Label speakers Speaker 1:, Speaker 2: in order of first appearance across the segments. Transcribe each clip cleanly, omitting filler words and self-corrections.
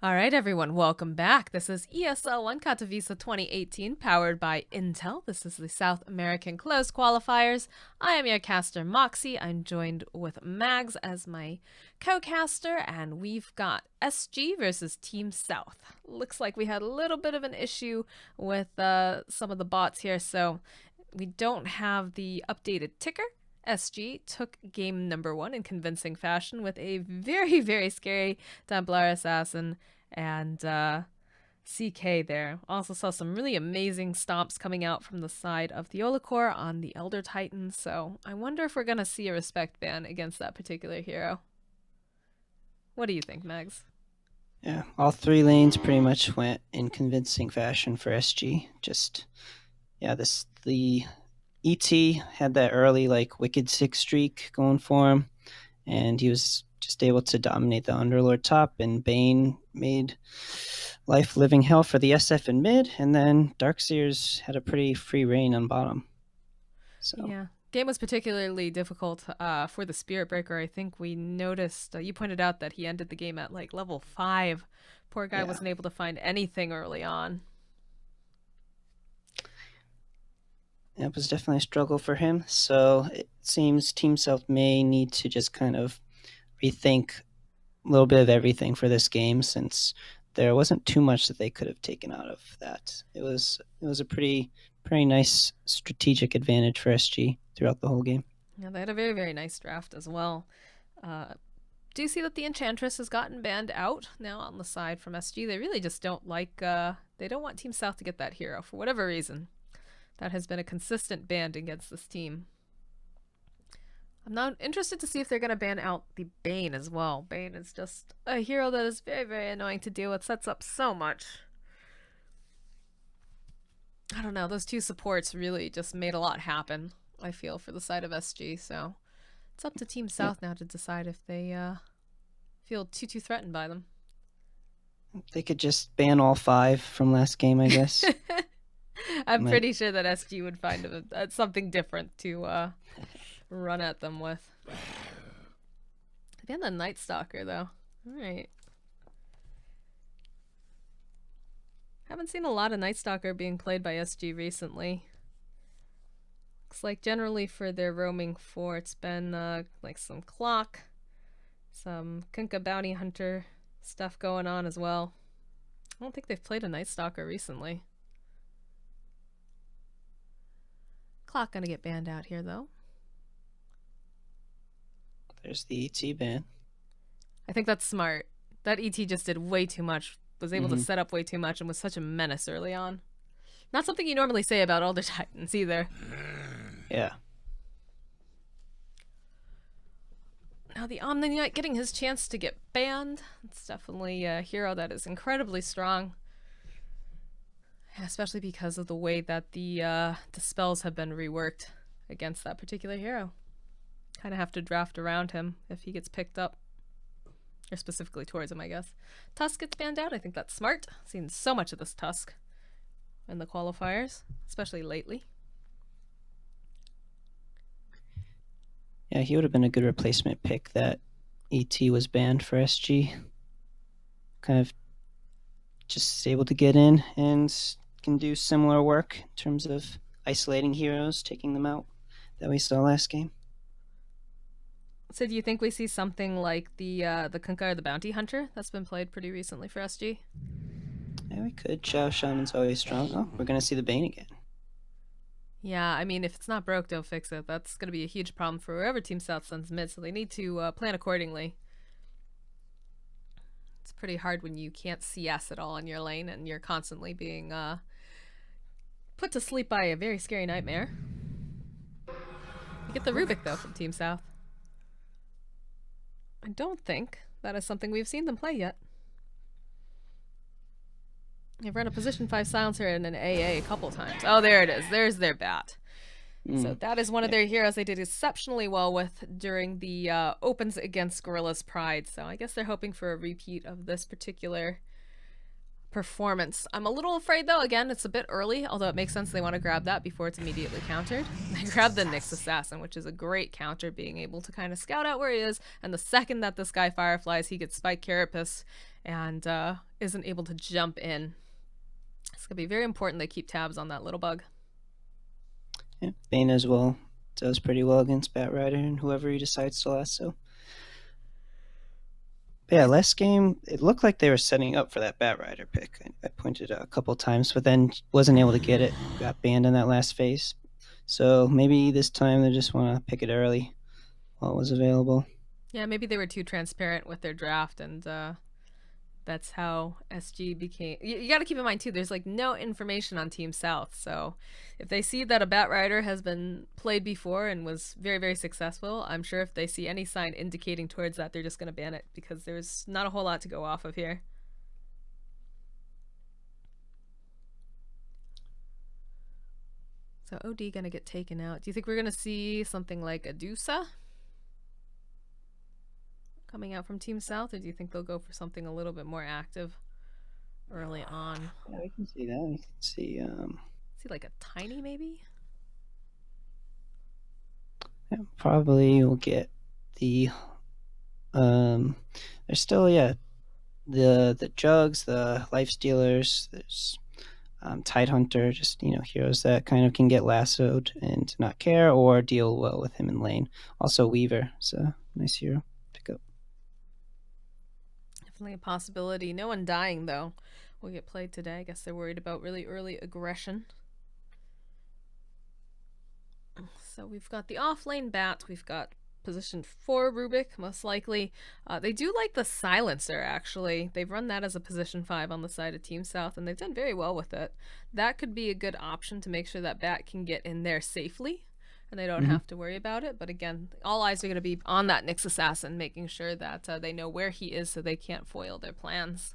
Speaker 1: All right, everyone, welcome back. This is ESL 1 Katowice 2018, powered by Intel. This is the South American Closed Qualifiers. I am your caster, Moxie. I'm joined with Mags as my co-caster, and we've got SG versus Team South. Looks like we had a little bit of an issue with some of the bots here, so we don't have the updated ticker. SG took game number 1 in convincing fashion with a very, very scary Templar assassin and CK there. Also saw some really amazing stomps coming out from the side of the Olacor on the Elder Titan, so I wonder if we're going to see a respect ban against that particular hero. What do you think, Mags?
Speaker 2: Yeah, all 3 lanes pretty much went in convincing fashion for SG. The ET had that early Wicked 6 streak going for him, and he was just able to dominate the Underlord top, and Bane made life living hell for the SF in mid, and then Darkseers had a pretty free reign on bottom. So
Speaker 1: yeah, game was particularly difficult for the Spirit Breaker. I think we noticed, you pointed out that he ended the game at level 5. Poor guy wasn't able to find anything early on.
Speaker 2: It was definitely a struggle for him. So it seems Team South may need to just kind of rethink a little bit of everything for this game, since there wasn't too much that they could have taken out of that. It was a pretty nice strategic advantage for SG throughout the whole game.
Speaker 1: Yeah, they had a very, very nice draft as well. Do you see that the Enchantress has gotten banned out now on the side from SG? They really just don't they don't want Team South to get that hero for whatever reason. That has been a consistent ban against this team. I'm now interested to see if they're going to ban out the Bane as well. Bane is just a hero that is very, very annoying to deal with. Sets up so much. I don't know. Those 2 supports really just made a lot happen, I feel, for the side of SG. So it's up to Team South now to decide if they feel too threatened by them.
Speaker 2: They could just ban all 5 from last game, I guess.
Speaker 1: I'm pretty sure that SG would find something different to run at them with. Ban the Night Stalker, though. Alright. Haven't seen a lot of Night Stalker being played by SG recently. Looks like generally for their roaming 4, it's been some Clock, some Kunkka Bounty Hunter stuff going on as well. I don't think they've played a Night Stalker recently. Clock gonna get banned out here, though.
Speaker 2: There's the ET ban.
Speaker 1: I think that's smart. That ET just did way too much. Was able to set up way too much and was such a menace early on. Not something you normally say about Elder Titans either.
Speaker 2: Yeah.
Speaker 1: Now the Omni Knight getting his chance to get banned. It's definitely a hero that is incredibly strong. Especially because of the way that the spells have been reworked against that particular hero. Kind of have to draft around him if he gets picked up. Or specifically towards him, I guess. Tusk gets banned out. I think that's smart. Seen so much of this Tusk in the qualifiers, especially lately.
Speaker 2: Yeah, he would have been a good replacement pick. That ET was banned for SG. Kind of just able to get in and can do similar work in terms of isolating heroes, taking them out that we saw last game.
Speaker 1: So do you think we see something like the Kunkka or the Bounty Hunter that's been played pretty recently for SG?
Speaker 2: Yeah, we could. Chao Shaman's always strong. Oh, we're going to see the Bane again.
Speaker 1: Yeah, I mean, if it's not broke, don't fix it. That's going to be a huge problem for wherever Team South sends mid, so they need to plan accordingly. It's pretty hard when you can't CS at all in your lane and you're constantly being put to sleep by a very scary nightmare. You get the Rubik, though, from Team South. I don't think that is something we've seen them play yet. They've run a position 5 silencer and an AA a couple times. Oh, there it is. There's their bat. So that is one of their heroes they did exceptionally well with during the opens against Gorillaz-Pride. So I guess they're hoping for a repeat of this particular performance. I'm a little afraid though, again, it's a bit early, although it makes sense they want to grab that before it's immediately countered. They grab the Nyx Assassin, which is a great counter, being able to kind of scout out where he is, and the second that this guy fireflies, he gets Spike Carapace and isn't able to jump in. It's going to be very important they keep tabs on that little bug.
Speaker 2: Yeah, Bane as well does pretty well against Batrider and whoever he decides to lasso. But yeah, last game, it looked like they were setting up for that Batrider pick. I pointed a couple times, but then wasn't able to get it. Got banned in that last phase. So maybe this time they just want to pick it early while it was available.
Speaker 1: Yeah, maybe they were too transparent with their draft, and that's how SG became. You got to keep in mind too, there's like no information on Team South, so if they see that a Batrider has been played before and was very, very successful, I'm sure if they see any sign indicating towards that, they're just going to ban it, because there's not a whole lot to go off of here. So OD gonna get taken out. Do you think we're gonna see something like a Dusa coming out from Team South, or do you think they'll go for something a little bit more active early on?
Speaker 2: Yeah, we can see that. We can see
Speaker 1: like a Tiny maybe?
Speaker 2: Yeah, probably we'll get the there's still the Jugs, the Life Stealers, there's Tidehunter, just heroes that kind of can get lassoed and not care or deal well with him in lane. Also Weaver, so nice hero pick up.
Speaker 1: Definitely a possibility. No one dying though will get played today. I guess they're worried about really early aggression. So we've got the off-lane bat, we've got position 4 Rubik, most likely. They do like the Silencer, actually. They've run that as a position 5 on the side of Team South, and they've done very well with it. That could be a good option to make sure that bat can get in there safely, and they don't have to worry about it. But again, all eyes are going to be on that Nyx Assassin, making sure that they know where he is so they can't foil their plans.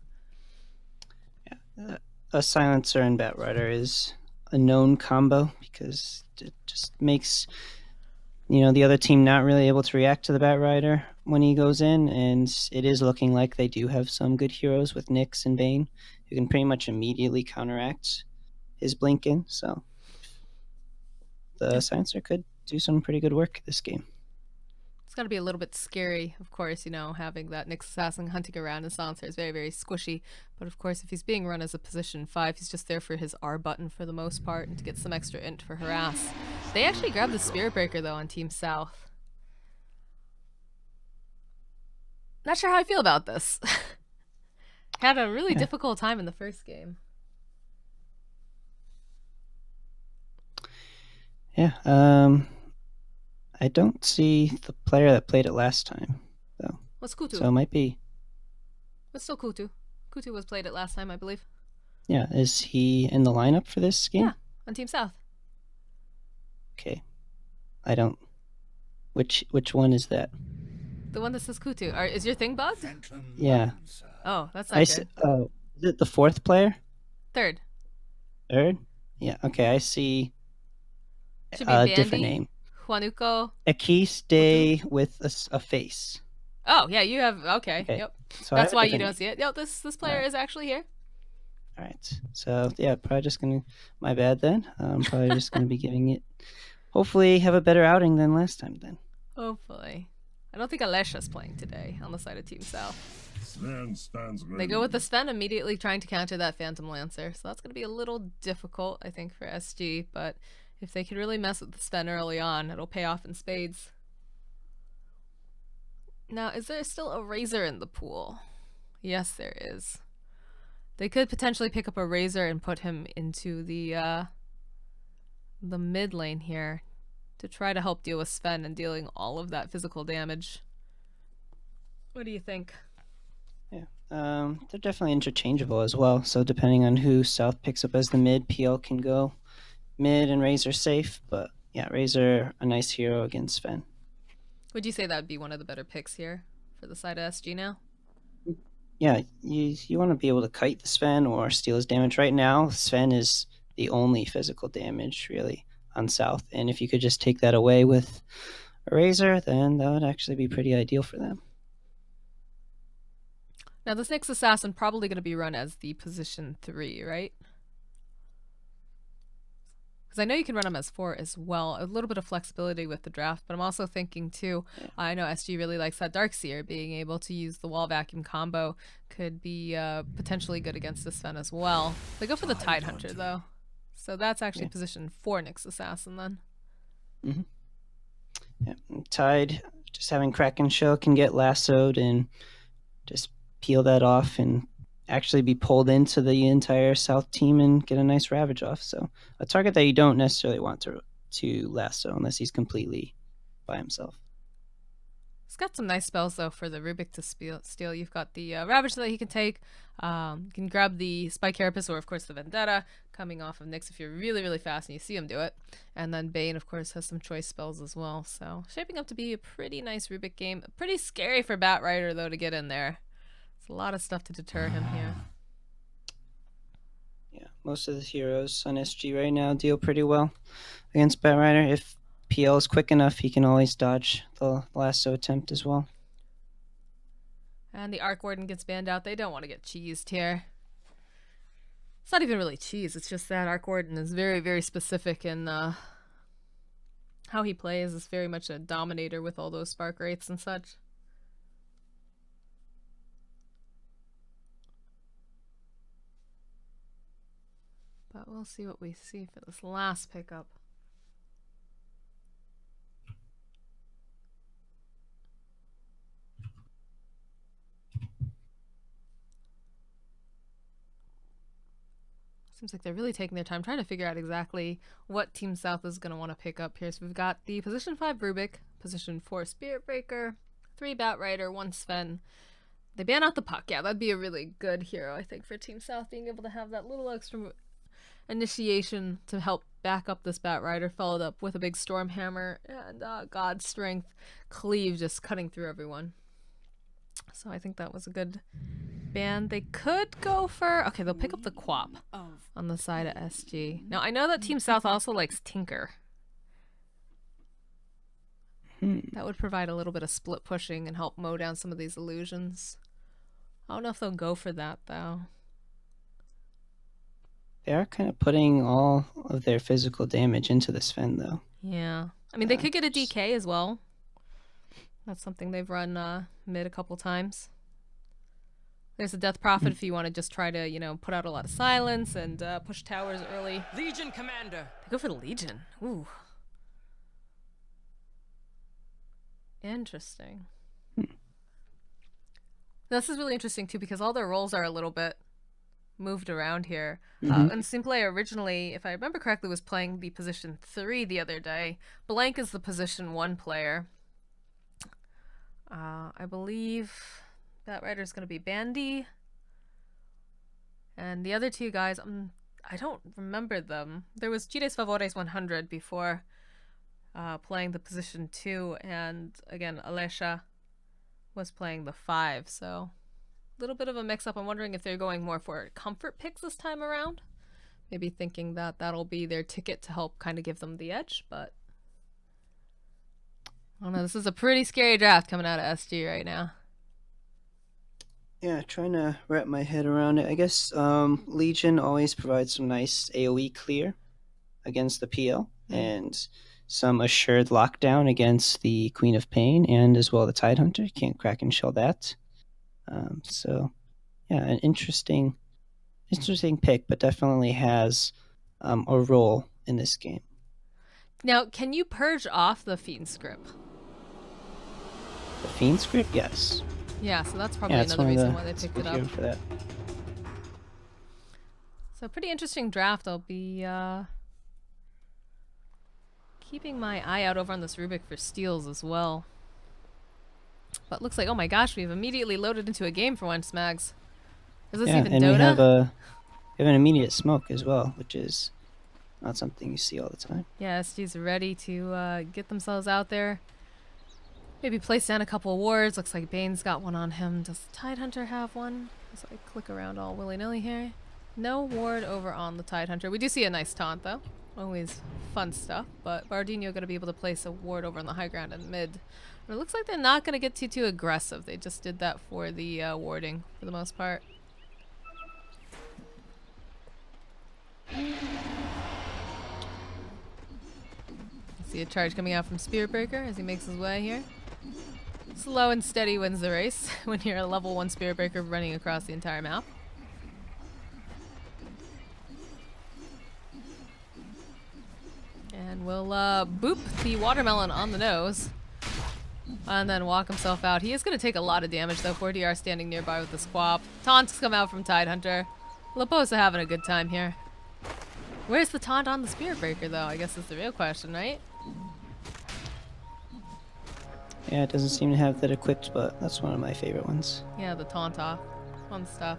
Speaker 2: Yeah, a Silencer and Batrider is a known combo because it just makes the other team not really able to react to the Batrider when he goes in, and it is looking like they do have some good heroes with Nyx and Bane who can pretty much immediately counteract his blink in, so the Silencer could do some pretty good work this game.
Speaker 1: It's got to be a little bit scary, of course, having that Nyx Assassin hunting around and Silencer is very, very squishy. But of course, if he's being run as a position 5, he's just there for his R button for the most part and to get some extra int for harass. They actually grabbed the Spirit Breaker, though, on Team South. Not sure how I feel about this. Had a really difficult time in the first game.
Speaker 2: Yeah, I don't see the player that played it last time, though.
Speaker 1: What's Kutu?
Speaker 2: So it might be.
Speaker 1: What's still Kutu? Kutu was played it last time, I believe.
Speaker 2: Yeah, is he in the lineup for this game?
Speaker 1: Yeah, on Team South.
Speaker 2: Okay. I don't. Which one is that?
Speaker 1: The one that says Kutu. Is your thing bugged?
Speaker 2: Yeah.
Speaker 1: Oh, that's not good.
Speaker 2: Oh, is it the 4th player?
Speaker 1: Third?
Speaker 2: Yeah, okay, I see
Speaker 1: Should be
Speaker 2: a
Speaker 1: Bandy,
Speaker 2: different name.
Speaker 1: Juanuco.
Speaker 2: Akiste with a face.
Speaker 1: Oh, yeah, you have... Okay, yep.
Speaker 2: So
Speaker 1: that's why you don't see it. Yep, this player is actually here.
Speaker 2: All right. So, yeah, probably just going to... My bad then. I'm probably just going to be giving it... Hopefully have a better outing than last time then.
Speaker 1: Hopefully. I don't think Alesha's playing today on the side of Team South. They go with the Sven, immediately trying to counter that Phantom Lancer. So that's going to be a little difficult, I think, for SG. But if they could really mess with the Sven early on, it'll pay off in spades. Now, is there still a Razor in the pool? Yes, there is. They could potentially pick up a Razor and put him into the mid lane here to try to help deal with Sven and dealing all of that physical damage. What do you think?
Speaker 2: Yeah, they're definitely interchangeable as well. So depending on who South picks up as the mid, PL can go mid and Razor safe. But yeah, Razor, a nice hero against Sven.
Speaker 1: Would you say that would be one of the better picks here for the side of SG now?
Speaker 2: Yeah, you want to be able to kite the Sven or steal his damage. Right now, Sven is the only physical damage, really, on South. And if you could just take that away with a Razor, then that would actually be pretty ideal for them.
Speaker 1: Now this next assassin probably going to be run as the position 3, right? Because I know you can run them as 4 as well. A little bit of flexibility with the draft, but I'm also thinking too, I know SG really likes that Darkseer. Being able to use the wall vacuum combo could be potentially good against this Sven as well. They go for the Tidehunter though. So that's actually position 4 Nyx Assassin then.
Speaker 2: Mm-hmm. Yeah. Tide, just having Kraken Shell can get lassoed and just peel that off and actually be pulled into the entire South team and get a nice Ravage off. So a target that you don't necessarily want to lasso unless he's completely by himself.
Speaker 1: He's got some nice spells though for the Rubik to steal. You've got the Ravage that he can take. You can grab the Spike Carapace or of course the Vendetta coming off of Nyx if you're really, really fast and you see him do it. And then Bane of course has some choice spells as well. So shaping up to be a pretty nice Rubik game. Pretty scary for Batrider though to get in there. It's a lot of stuff to deter him here.
Speaker 2: Yeah, most of the heroes on SG right now deal pretty well against Batrider. If PL is quick enough, he can always dodge the lasso attempt as well.
Speaker 1: And the Arc Warden gets banned out. They don't want to get cheesed here. It's not even really cheese. It's just that Arc Warden is very, very specific in how he plays. Is very much a dominator with all those spark rates and such. But we'll see what we see for this last pickup. Seems like they're really taking their time trying to figure out exactly what Team South is going to want to pick up here. So we've got the position 5 Rubik, position 4 Spirit Breaker, 3 Batrider, 1 Sven. They ban out the Puck. Yeah, that'd be a really good hero, I think, for Team South, being able to have that little extra initiation to help back up this Batrider, followed up with a big Stormhammer and God Strength Cleave just cutting through everyone. So I think that was a good ban. They could go for... Okay, they'll pick up the Quap on the side of SG. Now, I know that Team South also likes Tinker. That would provide a little bit of split pushing and help mow down some of these illusions. I don't know if they'll go for that, though.
Speaker 2: They are kind of putting all of their physical damage into the Sven, though.
Speaker 1: Yeah. I mean, they could get a DK as well. That's something they've run mid a couple times. There's a Death Prophet if you want to just try to, you know, put out a lot of silence and push towers early.
Speaker 3: Legion Commander.
Speaker 1: They go for the Legion. Ooh. Interesting. This is really interesting, too, because all their roles are a little bit moved around here. And Simple originally, if I remember correctly, was playing the position 3 the other day. Blank is the position 1 player. I believe Batrider's going to be Bandy. And the other 2 guys, I don't remember them. There was Chides Favores 100 before playing the position 2. And again, Alesha was playing the 5. So a little bit of a mix-up. I'm wondering if they're going more for comfort picks this time around. Maybe thinking that that'll be their ticket to help kind of give them the edge, but I don't know. This is a pretty scary draft coming out of SG right now.
Speaker 2: Yeah, trying to wrap my head around it. I guess Legion always provides some nice AoE clear against the PL and some assured lockdown against the Queen of Pain and as well the Tidehunter. You can't crack and shell that. So, yeah, an interesting pick, but definitely has a role in this game.
Speaker 1: Now, can you purge off the Fiend script?
Speaker 2: The Fiend script, yes.
Speaker 1: Yeah, so that's probably another reason why they picked it up.
Speaker 2: For that.
Speaker 1: So pretty interesting draft. I'll be keeping my eye out over on this Rubik for steals as well. But looks like, oh my gosh, we've immediately loaded into a game for once, Mags. Is this even
Speaker 2: and
Speaker 1: Dota?
Speaker 2: we have an immediate smoke as well, which is not something you see all the time.
Speaker 1: Yeah, SG's ready to get themselves out there. Maybe place down a couple of wards. Looks like Bane's got one on him. Does the Tidehunter have one? As I click around all willy-nilly here. No ward over on the Tidehunter. We do see a nice taunt, though. Always fun stuff, but Bardino going to be able to place a ward over on the high ground and mid. But it looks like they're not going to get too aggressive. They just did that for the warding for the most part. See a charge coming out from Spiritbreaker as he makes his way here. Slow and steady wins the race when you're a level 1 Spiritbreaker running across the entire map. And we'll boop the watermelon on the nose and then walk himself out. He is going to take a lot of damage though. 4DR standing nearby with the squap. Taunts come out from Tidehunter. Laposa having a good time here. Where's the taunt on the Spiritbreaker though? I guess is the real question, right?
Speaker 2: Yeah, it doesn't seem to have that equipped, but that's one of my favorite ones.
Speaker 1: Yeah, the taunt off. Fun stuff.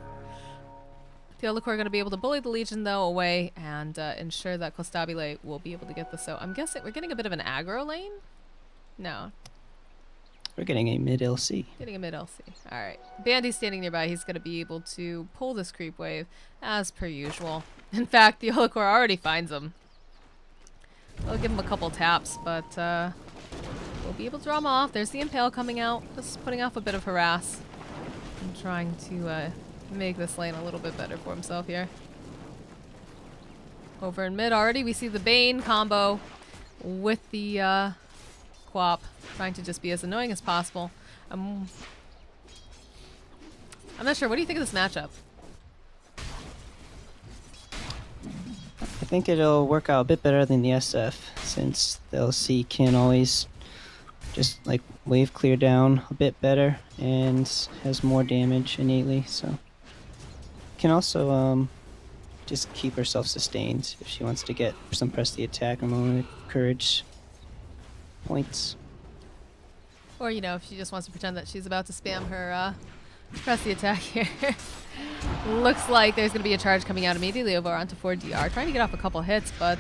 Speaker 1: The Theolacor are going to be able to bully the Legion though away and ensure that Costabile will be able to get this. So I'm guessing we're getting a bit of an aggro lane? No.
Speaker 2: We're getting a mid LC.
Speaker 1: Getting a mid LC. Alright. Bandy's standing nearby. He's going to be able to pull this creep wave as per usual. In fact, the Theolacor already finds him. I'll give him a couple taps, but we'll be able to draw him off. There's the Impale coming out, just putting off a bit of harass and trying to make this lane a little bit better for himself here. Over in mid already, we see the Bane combo with the Quap, trying to just be as annoying as possible. I'm not sure. What do you think of this matchup?
Speaker 2: I think it'll work out a bit better than the SF, since the LC can always just like wave clear down a bit better and has more damage innately, so can also just keep herself sustained if she wants to get some press the attack or moment of courage points.
Speaker 1: Or, you know, if she just wants to pretend that she's about to spam her press the attack here. Looks like there's going to be a charge coming out immediately over onto 4DR. Trying to get off a couple hits, but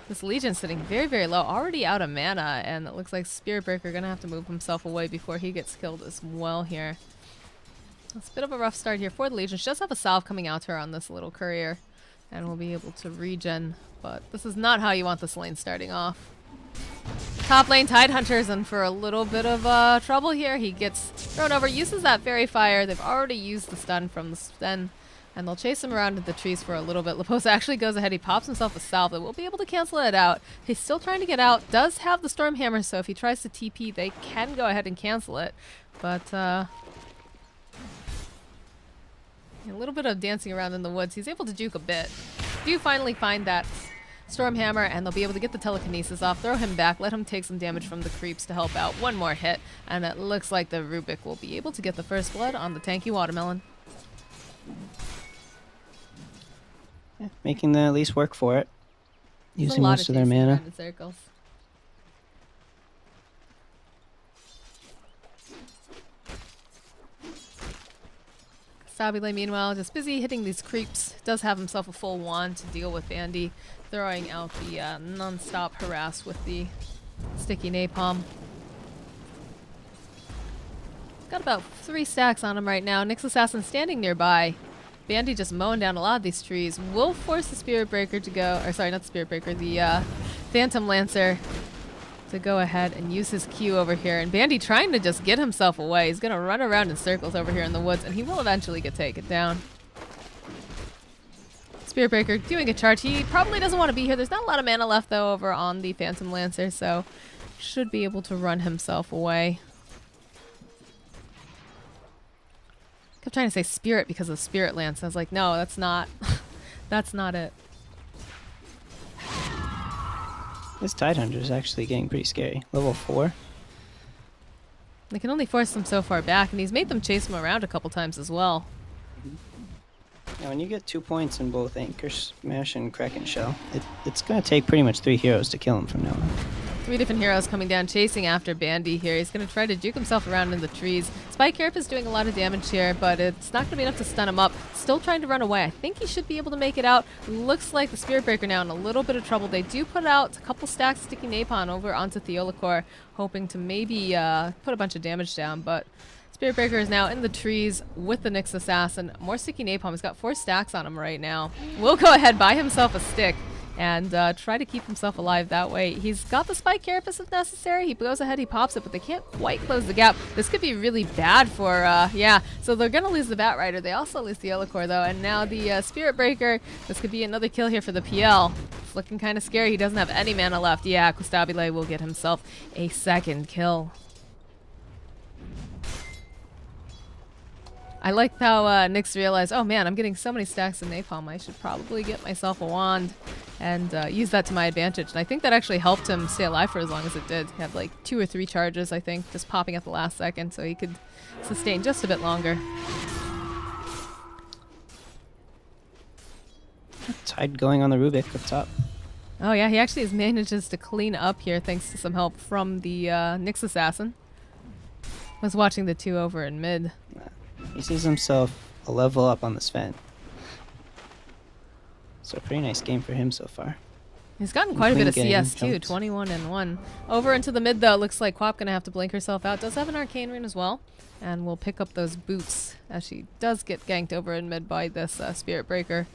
Speaker 1: this Legion's sitting very, very low. Already out of mana, and it looks like Spiritbreaker going to have to move himself away before he gets killed as well here. It's a bit of a rough start here for the Legion. She does have a salve coming out to her on this little courier, and we'll be able to regen, but this is not how you want this lane starting off. Top lane, Tidehunter's in for a little bit of trouble here. He gets thrown over, uses that Fairy Fire. They've already used the stun from the stun, and they'll chase him around in the trees for a little bit. Laposa actually goes ahead. He pops himself a salve that will be able to cancel it out. He's still trying to get out. Does have the Storm Hammer, so if he tries to TP, they can go ahead and cancel it. But a little bit of dancing around in the woods. He's able to juke a bit. Do finally find that Storm Hammer, and they'll be able to get the telekinesis off, throw him back, let him take some damage from the creeps to help out. One more hit, and it looks like the Rubik will be able to get the first blood on the tanky watermelon.
Speaker 2: Yeah, making the at least work for it.
Speaker 1: There's
Speaker 2: using most of their mana.
Speaker 1: In circles. Stabile, meanwhile, just busy hitting these creeps. Does have himself a full wand to deal with Bandy, throwing out the non-stop harass with the sticky napalm. Got about 3 stacks on him right now. Nyx Assassin standing nearby. Bandy just mowing down a lot of these trees. Will force the Spiritbreaker to go, or sorry, not the Spiritbreaker, the Phantom Lancer to go ahead and use his Q over here. And Bandy trying to just get himself away. He's going to run around in circles over here in the woods, and he will eventually get taken down. Spiritbreaker doing a charge. He probably doesn't want to be here. There's not a lot of mana left, though, over on the Phantom Lancer, so should be able to run himself away. Kept trying to say Spirit because of Spirit Lance. I was like, no, that's not. That's not it.
Speaker 2: This Tidehunter is actually getting pretty scary. Level 4.
Speaker 1: They can only force them so far back, and he's made them chase him around a couple times as well.
Speaker 2: Yeah, when you get 2 points in both Anchor Smash and Kraken Shell, it's going to take pretty much 3 heroes to kill him from now on.
Speaker 1: 3 different heroes coming down, chasing after Bandy here. He's going to try to juke himself around in the trees. Spike Harp is doing a lot of damage here, but it's not going to be enough to stun him up. Still trying to run away. I think he should be able to make it out. Looks like the Spiritbreaker now in a little bit of trouble. They do put out a couple stacks of Sticky Napalm over onto Theolacor, hoping to maybe put a bunch of damage down, but Spiritbreaker is now in the trees with the Nyx Assassin. More Sticky Napalm. He's got 4 stacks on him right now. Will go ahead, buy himself a stick. and try to keep himself alive that way. He's got the spike carapace if necessary. He goes ahead, he pops it, but they can't quite close the gap. This could be really bad for, yeah. So they're going to lose the Batrider. They also lose the Yellow Core, though, and now the Spirit Breaker. This could be another kill here for the PL. It's looking kind of scary. He doesn't have any mana left. Yeah, Qualifier will get himself a second kill. I like how Nyx realized, oh man, I'm getting so many stacks of napalm. I should probably get myself a wand and use that to my advantage. And I think that actually helped him stay alive for as long as it did. He had like 2 or 3 charges, I think, just popping at the last second, so he could sustain just a bit longer.
Speaker 2: Tide going on the Rubik up top.
Speaker 1: Oh yeah, he actually manages to clean up here thanks to some help from the Nyx Assassin. Was watching the 2 over in mid.
Speaker 2: He sees himself a level up on the Sven. So a pretty nice game for him so far.
Speaker 1: He's gotten quite a bit of CS too, 21 and 1. Over into the mid though, looks like Quap gonna have to blink herself out. Does have an arcane rune as well. And will pick up those boots as she does get ganked over in mid by this Spirit Breaker.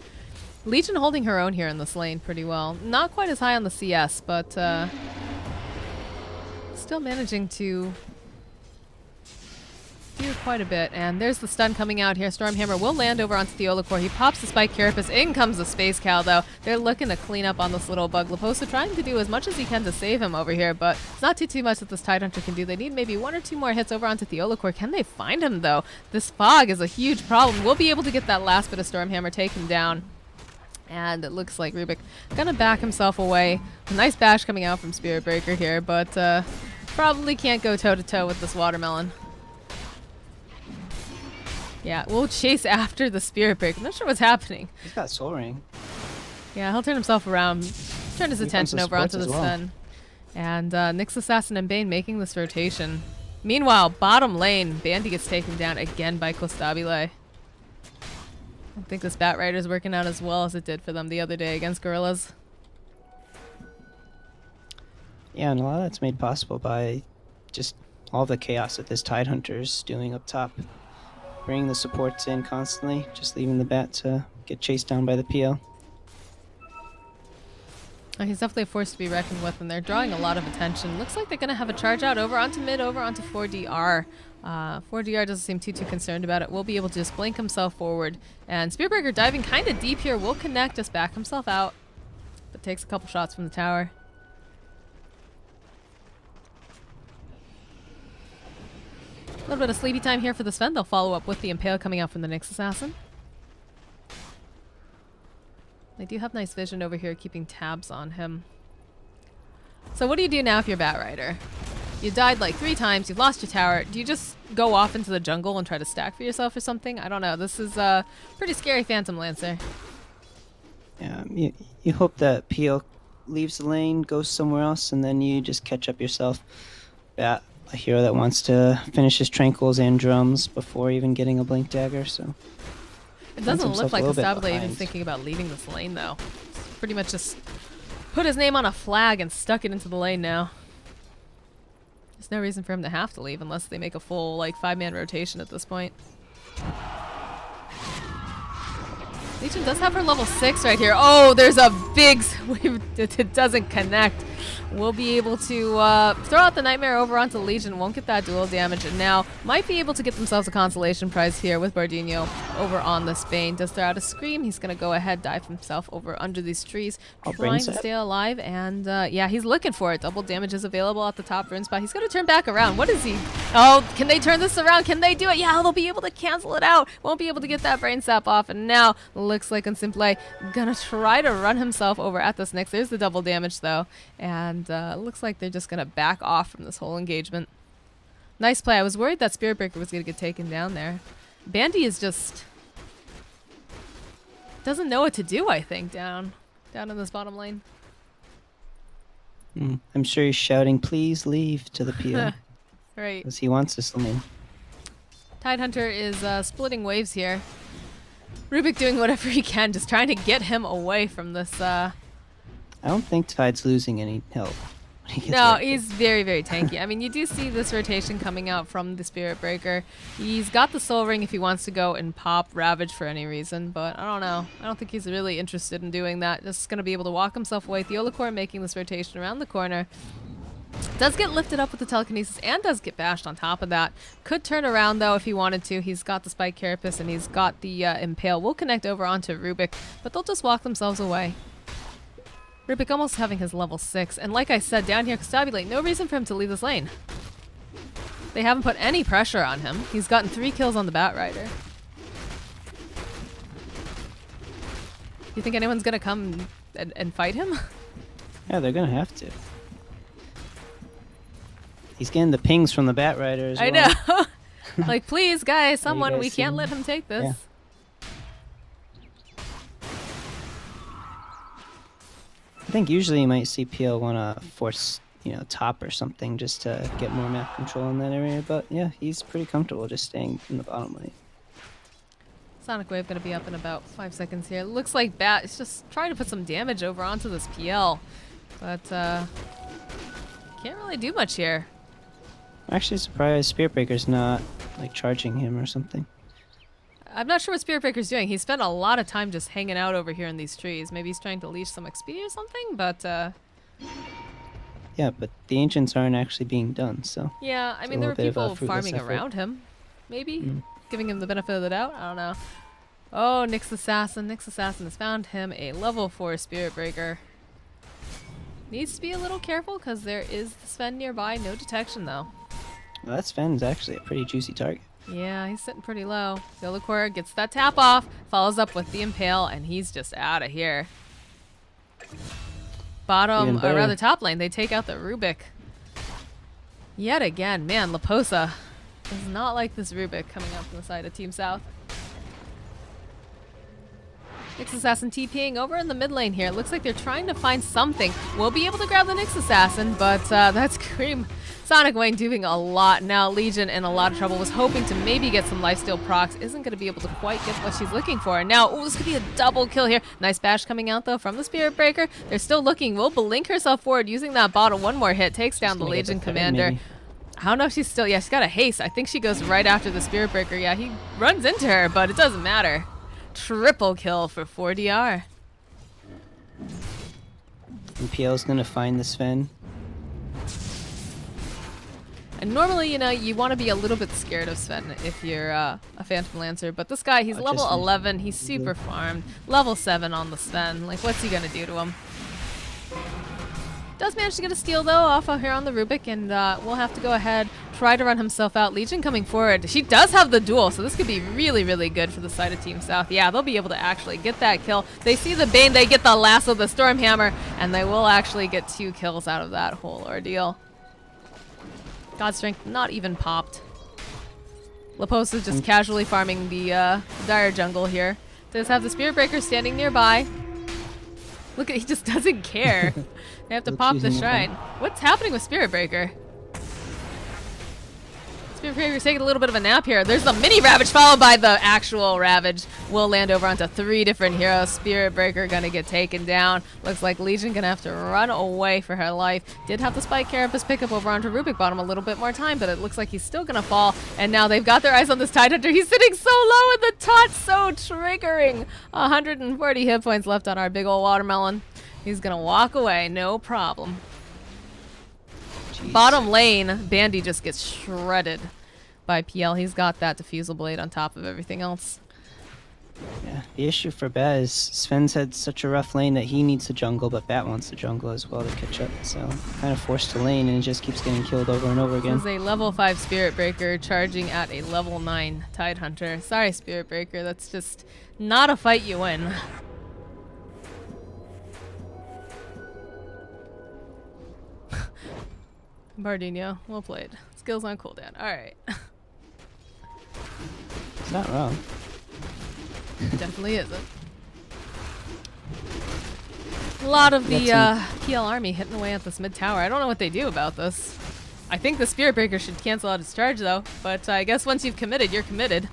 Speaker 1: Legion holding her own here in this lane pretty well. Not quite as high on the CS, but still managing to do quite a bit. And there's the stun coming out here. Stormhammer will land over onto the Yola Core. He pops the Spike Carapace. In comes the Space Cow, though. They're looking to clean up on this little bug. Leposa trying to do as much as he can to save him over here, but it's not too much that this Tidehunter can do. They need maybe 1 or 2 more hits over onto the Yola Core. Can they find him, though? This fog is a huge problem. We'll be able to get that last bit of Stormhammer, take him down. And it looks like Rubik gonna back himself away. A nice bash coming out from Spirit Breaker here, but probably can't go toe-to-toe with this Watermelon. Yeah, we'll chase after the Spirit Breaker. I'm not sure what's happening.
Speaker 2: He's got Soul Ring.
Speaker 1: Yeah, he'll turn himself around. Turn his attention over onto the Sun. And Nyx Assassin and Bane making this rotation. Meanwhile, bottom lane, Bandy gets taken down again by Qualifier. I think this Batrider is working out as well as it did for them the other day against Gorillaz.
Speaker 2: Yeah, and a lot of that's made possible by just all the chaos that this Tidehunter's doing up top. Bringing the supports in constantly, just leaving the bat to get chased down by the PL.
Speaker 1: Oh, he's definitely a force to be reckoned with, and they're drawing a lot of attention. Looks like they're going to have a charge out over onto mid, over onto 4DR. 4DR doesn't seem too concerned about it. We'll be able to just blink himself forward. And Spearbreaker diving kind of deep here will connect, just back himself out. But takes a couple shots from the tower. A little bit of sleepy time here for the Sven. They'll follow up with the Impale coming out from the Nyx Assassin. They do have nice vision over here, keeping tabs on him. So what do you do now if you're Batrider? You died like 3 times, you've lost your tower. Do you just go off into the jungle and try to stack for yourself or something? I don't know. This is a pretty scary Phantom Lancer.
Speaker 2: Yeah, you hope that PL leaves the lane, goes somewhere else, and then you just catch up yourself. Bat, a hero that wants to finish his Tranquils and Drums before even getting a Blink Dagger, so...
Speaker 1: It doesn't look like Qualifier even thinking about leaving this lane, though. He's pretty much just put his name on a flag and stuck it into the lane now. There's no reason for him to have to leave unless they make a full, like, 5-man rotation at this point. Legion does have her level 6 right here. Oh, there's a big... it doesn't connect. We'll be able to throw out the Nightmare over onto Legion. Won't get that dual damage. And now might be able to get themselves a consolation prize here with Bardino over on the Bane. Does throw out a Scream. He's going to go ahead, dive himself over under these trees. Trying to stay alive. And yeah, he's looking for it. Double damage is available at the top rune spot. He's going to turn back around. What is he? Oh, can they turn this around? Can they do it? Yeah, they'll be able to cancel it out. Won't be able to get that brain sap off. And now looks like Unsimple gonna try to run himself over at this Nyx. There's the double damage though. And looks like they're just gonna back off from this whole engagement. Nice play. I was worried that Spirit Breaker was gonna get taken down there. Bandy is just doesn't know what to do, I think, down in this bottom lane.
Speaker 2: I'm sure he's shouting, "Please leave" to the PL.
Speaker 1: Right.
Speaker 2: Because he wants this lane.
Speaker 1: Tidehunter is splitting waves here. Rubik doing whatever he can, just trying to get him away from this.
Speaker 2: I don't think Tide's losing any health. He gets
Speaker 1: No,
Speaker 2: wrecked.
Speaker 1: he's very, very tanky. I mean, you do see this rotation coming out from the Spirit Breaker. He's got the Soul Ring if he wants to go and pop Ravage for any reason, but I don't know. I don't think he's really interested in doing that. Just going to be able to walk himself away. Theolicore making this rotation around the corner. Does get lifted up with the telekinesis and does get bashed on top of that. Could turn around though if he wanted to. He's got the Spike Carapace and he's got the Impale. Will connect over onto Rubik, but they'll just walk themselves away. Rubik almost having his level 6. And like I said, down here, Constabulate, no reason for him to leave this lane. They haven't put any pressure on him. He's gotten 3 kills on the Batrider. You think anyone's going to come and fight him?
Speaker 2: Yeah, they're gonna have to. He's getting the pings from the Batrider as well.
Speaker 1: I know. Like, please, guys, someone,
Speaker 2: guys
Speaker 1: we can't
Speaker 2: see
Speaker 1: let him take this.
Speaker 2: Yeah. I think usually you might see PL want to force, top or something just to get more map control in that area. But yeah, he's pretty comfortable just staying in the bottom lane.
Speaker 1: Sonic Wave going to be up in about 5 seconds here. Looks like Bat is just trying to put some damage over onto this PL. But can't really do much here.
Speaker 2: I'm actually surprised Spirit Breaker's not like charging him or something.
Speaker 1: I'm not sure what Spirit Breaker's doing. He spent a lot of time just hanging out over here in these trees. Maybe he's trying to leash some XP or something, but
Speaker 2: Yeah, but the Ancients aren't actually being done, so...
Speaker 1: yeah, I
Speaker 2: It's a
Speaker 1: mean, there were
Speaker 2: little bit of a
Speaker 1: people
Speaker 2: fruitless
Speaker 1: farming
Speaker 2: effort.
Speaker 1: around him. Maybe?
Speaker 2: Mm.
Speaker 1: Giving him the benefit of the doubt? I don't know. Oh, Nyx Assassin. Nyx Assassin has found him a level 4 Spirit Breaker. Needs to be a little careful because there is the Sven nearby. No detection, though.
Speaker 2: Well, that Sven's actually a pretty juicy target.
Speaker 1: Yeah, he's sitting pretty low. Theolicore gets that tap off, follows up with the Impale, and he's just out of here. Bottom,
Speaker 2: Even
Speaker 1: or
Speaker 2: better.
Speaker 1: rather top lane, they take out the Rubik. Yet again, man, Laposa does not like this Rubik coming up from the side of Team South. Nyx Assassin TPing over in the mid lane here. It looks like they're trying to find something. We'll be able to grab the Nyx Assassin, but that's Cream Sonic Wayne doing a lot. Now Legion in a lot of trouble. Was hoping to maybe get some lifesteal procs. Isn't going to be able to quite get what she's looking for. And now, oh, this could be a double kill here. Nice bash coming out though from the Spirit Breaker. They're still looking. Will blink herself forward using that bottle. One more hit. Takes down the
Speaker 2: gonna get
Speaker 1: Legion
Speaker 2: the third,
Speaker 1: commander.
Speaker 2: maybe.
Speaker 1: I don't know if she's still... yeah, she's got a haste. I think she goes right after the Spirit Breaker. Yeah, he runs into her, but it doesn't matter. Triple kill for 4DR.
Speaker 2: And PL's gonna find the Sven.
Speaker 1: And normally, you want to be a little bit scared of Sven if you're a Phantom Lancer. But this guy, he's
Speaker 2: Oh,
Speaker 1: level
Speaker 2: just-
Speaker 1: 11. He's super farmed. Level 7 on the Sven. Like, what's he going to do to him? Does manage to get a steal, though, off of here on the Rubik. And we'll have to go ahead, try to run himself out. Legion coming forward. She does have the duel, so this could be really, really good for the side of Team South. Yeah, they'll be able to actually get that kill. They see the Bane, they get the lasso, the Stormhammer, and they will actually get 2 kills out of that whole ordeal. God Strength not even popped. Laposa just casually farming the Dire Jungle here. Does have the Spirit Breaker standing nearby. Look at, he just doesn't care. They have to
Speaker 2: Look,
Speaker 1: pop
Speaker 2: she's
Speaker 1: the
Speaker 2: in the
Speaker 1: shrine. What's happening with Spirit Breaker? Spirit Breaker's taking a little bit of a nap here. There's the mini Ravage followed by the actual Ravage. Will land over onto 3 different heroes. Spirit Breaker gonna get taken down. Looks like Legion gonna have to run away for her life. Did have the Spike Carapace pick up over onto Rubik Bottom a little bit more time, but it looks like he's still gonna fall. And now they've got their eyes on this Tidehunter. He's sitting so low and the taunt so triggering. 140 hit points left on our big old watermelon. He's gonna walk away, no problem.
Speaker 2: Jeez.
Speaker 1: Bottom lane, Bandy just gets shredded by PL. He's got that diffusal blade on top of everything else.
Speaker 2: Yeah, the issue for Bat is Sven's had such a rough lane that he needs to jungle, but Bat wants to jungle as well to catch up. So kind of forced to lane, and it just keeps getting killed over and over
Speaker 1: This
Speaker 2: again.
Speaker 1: is a level 5 Spirit Breaker charging at a level 9 Tidehunter. Sorry, Spirit Breaker. That's just not a fight you win. Bardino, well played. Skills on cooldown. Alright.
Speaker 2: It's not wrong.
Speaker 1: Definitely isn't. A lot of the PL army hitting away at this mid tower. I don't know what they do about this. I think the Spirit Breaker should cancel out its charge though, but I guess once you've committed, you're committed.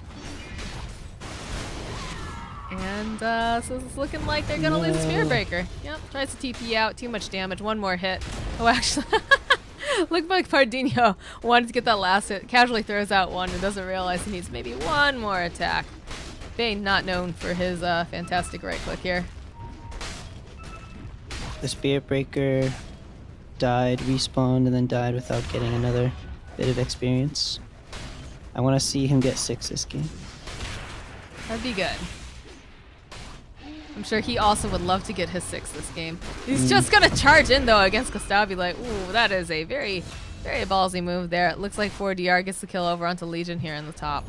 Speaker 1: And so it's looking like they're gonna lose a Spirit Breaker. Yep, tries to TP out, too much damage, one more hit. Oh, actually, looked like Pardinho wanted to get that last hit, casually throws out one and doesn't realize he needs maybe one more attack. Bane not known for his fantastic right click here.
Speaker 2: The Spirit Breaker died, respawned, and then died without getting another bit of experience. I want to see him get 6 this game.
Speaker 1: That'd be good. I'm sure he also would love to get his 6 this game. He's just gonna charge in though against Katowice. Ooh, that is a very, very ballsy move there. It looks like 4DR gets the kill over onto Legion here in the top.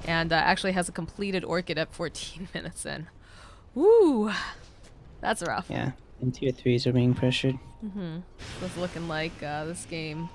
Speaker 1: And actually has a completed Orchid at 14 minutes in. Woo! That's rough.
Speaker 2: Yeah, and tier 3s are being pressured.
Speaker 1: It's looking like this game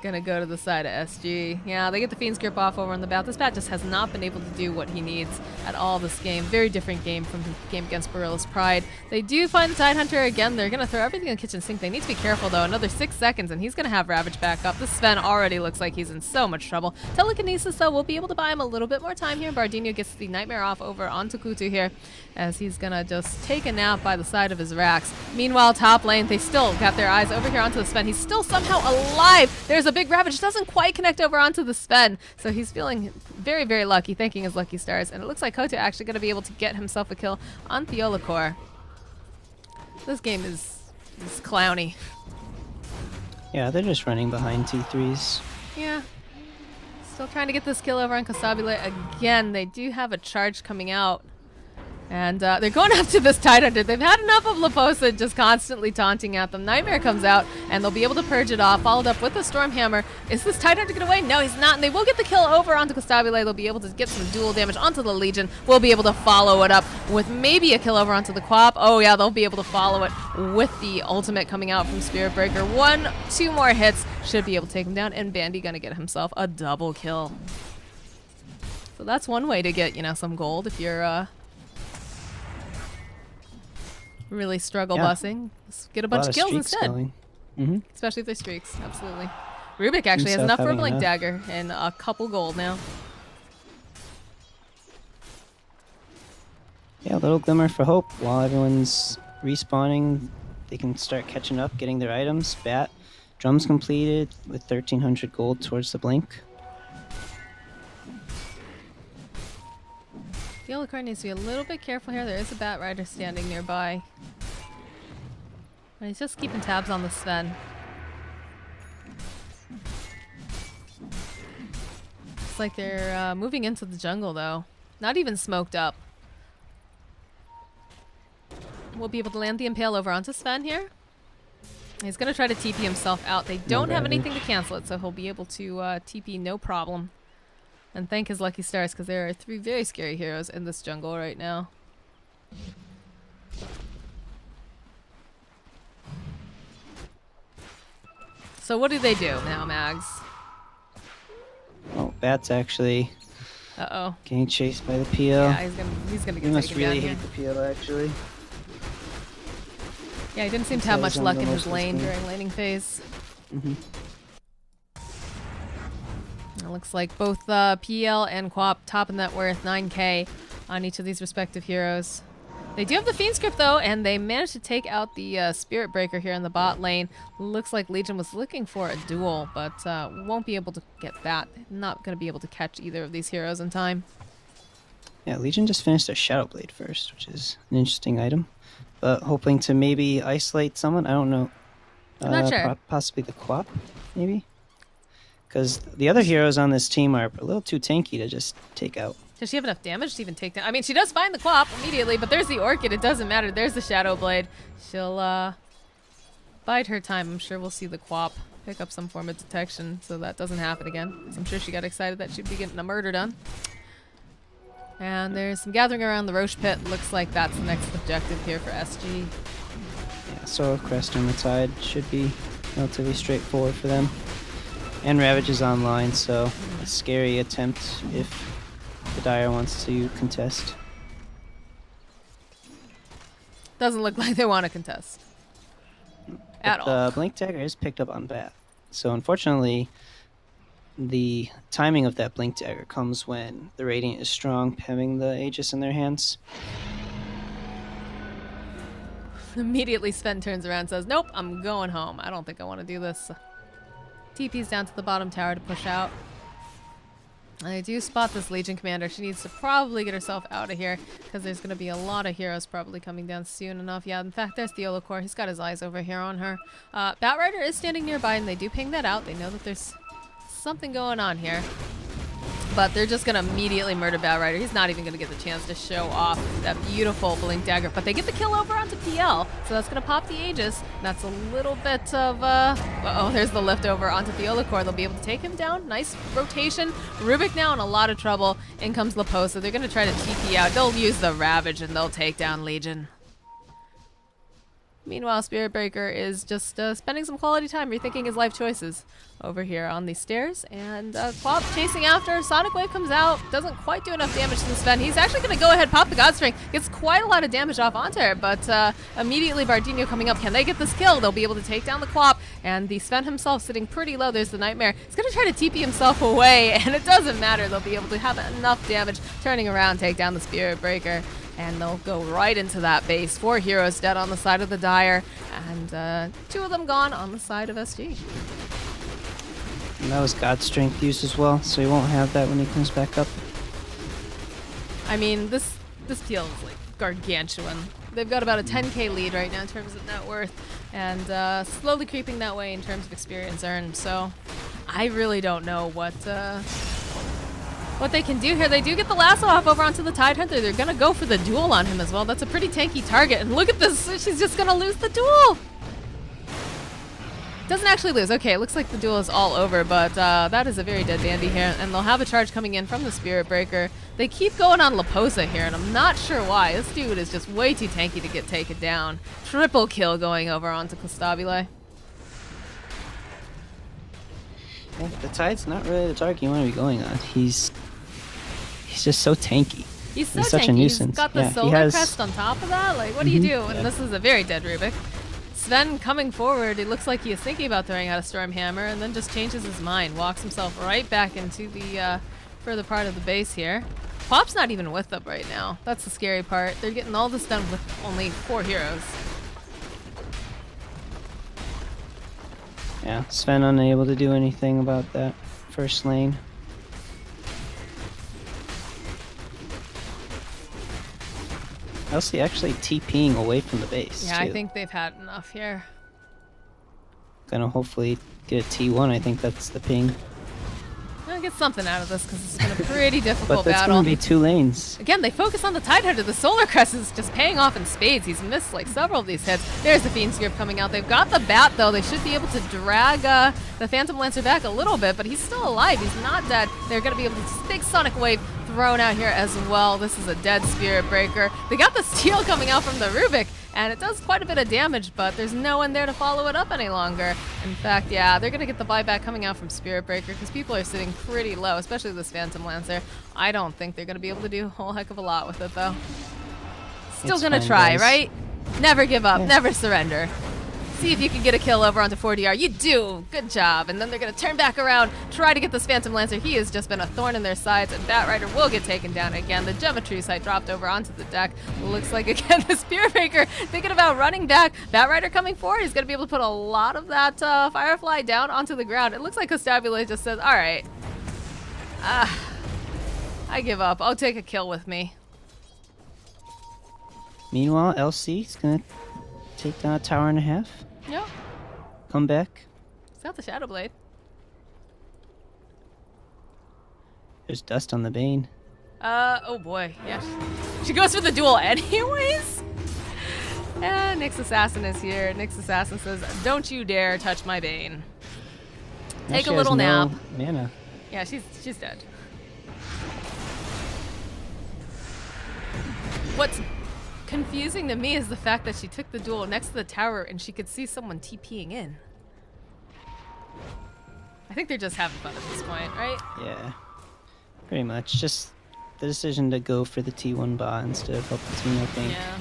Speaker 1: gonna go to the side of SG. Yeah, they get the Fiend's Grip off over on the bat. This bat just has not been able to do what he needs at all this game. Very different game from the game against Gorillaz-Pride. They do find the Tidehunter again. They're gonna throw everything in the kitchen sink. They need to be careful though. Another 6 seconds and he's gonna have Ravage back up. This Sven already looks like he's in so much trouble. Telekinesis though will be able to buy him a little bit more time here. Bardinho gets the Nightmare off over onto Kutu here as he's gonna just take a nap by the side of his racks. Meanwhile, top lane, they still got their eyes over here onto the Sven. He's still somehow alive. There's a big Ravage. Doesn't quite connect over onto the Sven. So he's feeling very, very lucky, thanking his lucky stars. And it looks like Koto actually going to be able to get himself a kill on Theolacor. This game is clowny.
Speaker 2: Yeah, they're just running behind T3s.
Speaker 1: Yeah. Still trying to get this kill over on Katowice again. They do have a charge coming out. And they're going after this Tidehunter. They've had enough of Leposa just constantly taunting at them. Nightmare comes out, and they'll be able to purge it off, followed up with a Stormhammer. Is this Tidehunter get away? No, he's not, and they will get the kill over onto Katowice. They'll be able to get some dual damage onto the Legion. We'll be able to follow it up with maybe a kill over onto the Quap. Oh yeah, they'll be able to follow it with the ultimate coming out from Spirit Breaker. 1-2 more hits should be able to take him down, and Bandy gonna get himself a double kill. So that's one way to get, some gold if you're really struggle bussing. Just get a bunch of kills instead. Especially if they're streaks, absolutely. Rubik actually has enough for a Blink Dagger and a couple gold now.
Speaker 2: Yeah, a little glimmer for hope. While everyone's respawning, they can start catching up, getting their items. Bat, drums completed with 1,300 gold towards the Blink.
Speaker 1: Theolacor needs to be a little bit careful here. There is a Bat Rider standing nearby. And he's just keeping tabs on the Sven. It's like they're moving into the jungle though. Not even smoked up. We'll be able to land the Impale over onto Sven here. He's going to try to TP himself out. They don't have anything to cancel it, so he'll be able to TP no problem. And thank his lucky stars, because there are 3 very scary heroes in this jungle right now. So what do they do now, Mags?
Speaker 2: Oh, Bat's actually getting chased by the PL.
Speaker 1: Yeah, he's gonna get taken down here.
Speaker 2: He must really hate the PL, actually.
Speaker 1: Yeah, he didn't seem to have much luck in his lane during laning phase. It looks like both PL and Quap top in net worth 9k on each of these respective heroes. They do have the Fiend Script though, and they managed to take out the Spirit Breaker here in the bot lane. Looks like Legion was looking for a duel, but won't be able to get that. Not going to be able to catch either of these heroes in time.
Speaker 2: Yeah, Legion just finished their Shadow Blade first, which is an interesting item. But hoping to maybe isolate someone. I don't know.
Speaker 1: I'm not sure.
Speaker 2: Possibly the Quap, maybe? Because the other heroes on this team are a little too tanky to just take out.
Speaker 1: Does she have enough damage to even take down? I mean, she does find the Quap immediately, but there's the Orchid. It doesn't matter. There's the Shadow Blade. She'll bide her time. I'm sure we'll see the Quap pick up some form of detection so that doesn't happen again. So I'm sure she got excited that she'd be getting a murder done. And there's some gathering around the Roche Pit. Looks like that's the next objective here for SG.
Speaker 2: Yeah, so Crest on the tide should be relatively straightforward for them. And Ravage is online, so a scary attempt if the Dire wants to contest.
Speaker 1: Doesn't look like they want to contest. At all.
Speaker 2: The Blink Dagger is picked up on Bat. So unfortunately, the timing of that Blink Dagger comes when the Radiant is strong, having the Aegis in their hands.
Speaker 1: Immediately Sven turns around and says, nope, I'm going home. I don't think I want to do this. TP's down to the bottom tower to push out. I do spot this Legion commander. She needs to probably get herself out of here because there's going to be a lot of heroes probably coming down soon enough. Yeah, in fact, there's the Olocore. He's got his eyes over here on her. Batrider is standing nearby and they do ping that out. They know that there's something going on here. But they're just going to immediately murder Batrider. He's not even going to get the chance to show off that beautiful Blink Dagger. But they get the kill over onto PL. So that's going to pop the Aegis. And that's a little bit of, uh-oh, there's the lift over onto the Olocore. They'll be able to take him down. Nice rotation. Rubik now in a lot of trouble. In comes Laposa. They're going to try to TP out. They'll use the Ravage and they'll take down Legion. Meanwhile, Spirit Breaker is just spending some quality time rethinking his life choices over here on these stairs. And Quap chasing after. Sonic Wave comes out. Doesn't quite do enough damage to the Sven. He's actually going to go ahead, pop the Godstring. Gets quite a lot of damage off onto her. But immediately Bardino coming up. Can they get this kill? They'll be able to take down the Quap. And the Sven himself sitting pretty low. There's the Nightmare. He's going to try to TP himself away. And it doesn't matter. They'll be able to have enough damage. Turning around, take down the Spirit Breaker. And they'll go right into that base. 4 heroes dead on the side of the Dire, and 2 of them gone on the side of SG.
Speaker 2: And that was God Strength used as well, so he won't have that when he comes back up.
Speaker 1: I mean, this deal is like gargantuan. They've got about a 10k lead right now in terms of net worth, and slowly creeping that way in terms of experience earned. So I really don't know what they can do here. They do get the lasso off over onto the Tidehunter. They're going to go for the duel on him as well. That's a pretty tanky target. And look at this. She's just going to lose the duel. Doesn't actually lose. Okay, it looks like the duel is all over, but that is a very dead bandy here. And they'll have a charge coming in from the Spirit Breaker. They keep going on Laposa here, and I'm not sure why. This dude is just way too tanky to get taken down. Triple kill going over onto Constabile.
Speaker 2: Yeah, the Tide's not really the target you want to be going on. He's just so tanky.
Speaker 1: He's so tanky.
Speaker 2: Such a nuisance.
Speaker 1: He's got the solar crest on top of that. Like, what do you do? And this is a very dead Rubik. Sven coming forward. It looks like he is thinking about throwing out a Storm Hammer and then just changes his mind. Walks himself right back into the further part of the base here. Pop's not even with them right now. That's the scary part. They're getting all this done with only 4 heroes.
Speaker 2: Yeah, Sven unable to do anything about that first lane. Elsie actually TPing away from the base.
Speaker 1: Yeah,
Speaker 2: too.
Speaker 1: I think they've had enough here.
Speaker 2: Gonna hopefully get a T1. I think that's the ping.
Speaker 1: I'll get something out of this because it's been a pretty difficult
Speaker 2: But that's
Speaker 1: battle.
Speaker 2: gonna be 2 lanes.
Speaker 1: Again, they focus on the Tidehunter. The Solar Crest is just paying off in spades. He's missed like several of these hits. There's the Fiend's Grip coming out. They've got the Bat though. They should be able to drag the Phantom Lancer back a little bit, but he's still alive. He's not dead. They're gonna be able to big Sonic Wave thrown out here as well. This is a dead Spirit Breaker. They got the Steel coming out from the Rubik, and it does quite a bit of damage, but there's no one there to follow it up any longer. In fact, yeah, they're gonna get the buyback coming out from Spirit Breaker because people are sitting pretty low, especially this Phantom Lancer. I don't think they're gonna be able to do a whole heck of a lot with it though. Still
Speaker 2: It's
Speaker 1: gonna
Speaker 2: fine,
Speaker 1: try,
Speaker 2: guys.
Speaker 1: right? Never give up,
Speaker 2: Yeah.
Speaker 1: never surrender. See if you can get a kill over onto 4DR. You do! Good job. And then they're going to turn back around, try to get this Phantom Lancer. He has just been a thorn in their sides, and Batrider will get taken down again. The Geometry Sight dropped over onto the deck. Looks like, again, the Spirit Breaker thinking about running back. Batrider coming forward. He's going to be able to put a lot of that Firefly down onto the ground. It looks like Constabule just says, all right, I give up. I'll take a kill with me.
Speaker 2: Meanwhile, LC's gonna take down a tower and a half.
Speaker 1: Yep.
Speaker 2: Come back.
Speaker 1: It's got the Shadow Blade.
Speaker 2: There's dust on the Bane.
Speaker 1: Oh boy, yeah. She goes for the duel anyways? And Nyx Assassin is here. Nyx Assassin says, don't you dare touch my Bane.
Speaker 2: Now
Speaker 1: Take
Speaker 2: she
Speaker 1: a
Speaker 2: has
Speaker 1: little
Speaker 2: no
Speaker 1: nap.
Speaker 2: Mana.
Speaker 1: Yeah, she's dead. What's confusing to me is the fact that she took the duel next to the tower and she could see someone TPing in. I think they're just having fun at this point, right?
Speaker 2: Yeah. Pretty much. Just the decision to go for the T1 bot instead of help the team, I think.
Speaker 1: Yeah.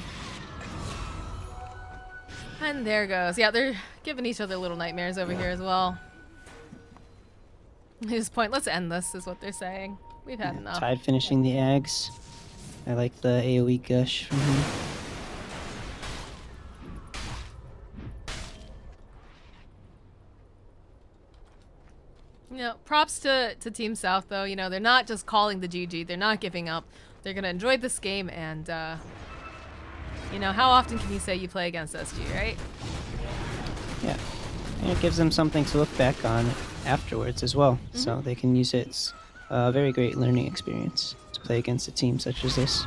Speaker 1: And there goes. Yeah, they're giving each other little nightmares over here as well. At this point, let's end this, is what they're saying. We've had enough.
Speaker 2: Tide finishing the Ags. I like the AoE gush from him.
Speaker 1: You know, props to Team South, though. You know, they're not just calling the GG. They're not giving up. They're going to enjoy this game. And, you know, how often can you say you play against SG, right?
Speaker 2: Yeah. And it gives them something to look back on afterwards as well. So they can use it as a very great learning experience to play against a team such as this.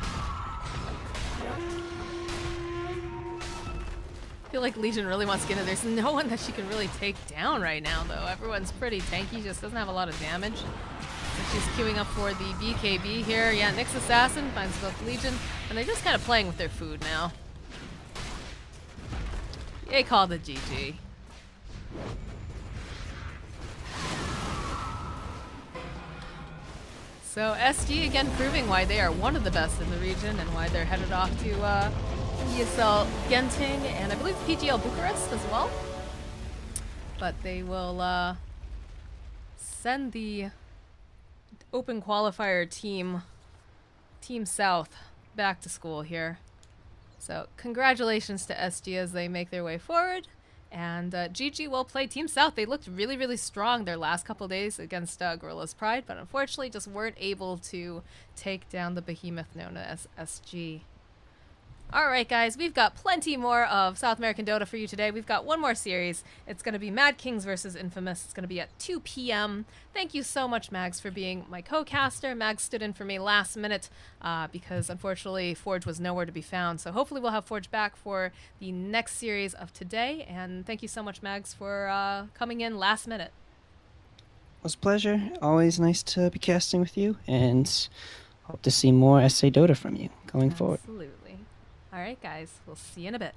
Speaker 1: I feel like Legion really wants to get in. There's no one that she can really take down right now, though. Everyone's pretty tanky, just doesn't have a lot of damage. So she's queuing up for the BKB here. Yeah, Nyx Assassin finds both Legion, and they're just kind of playing with their food now. They call the GG. So SG again proving why they are one of the best in the region and why they're headed off to ESL Genting and I believe PGL Bucharest as well. But they will send the open qualifier team South back to school here. So congratulations to SG as they make their way forward. And GG will play Team South. They looked really, really strong their last couple days against Gorillaz-Pride, but unfortunately just weren't able to take down the behemoth known as SG. Alright guys, we've got plenty more of South American Dota for you today. We've got one more series. It's going to be Mad Kings versus Infamous. It's going to be at 2 p.m. Thank you so much, Mags, for being my co-caster. Mags stood in for me last minute because unfortunately Forge was nowhere to be found. So hopefully we'll have Forge back for the next series of today. And thank you so much, Mags, for coming in last minute.
Speaker 2: It was a pleasure. Always nice to be casting with you, and hope to see more SA Dota from you going forward.
Speaker 1: Absolutely. All right, guys. We'll see you in a bit.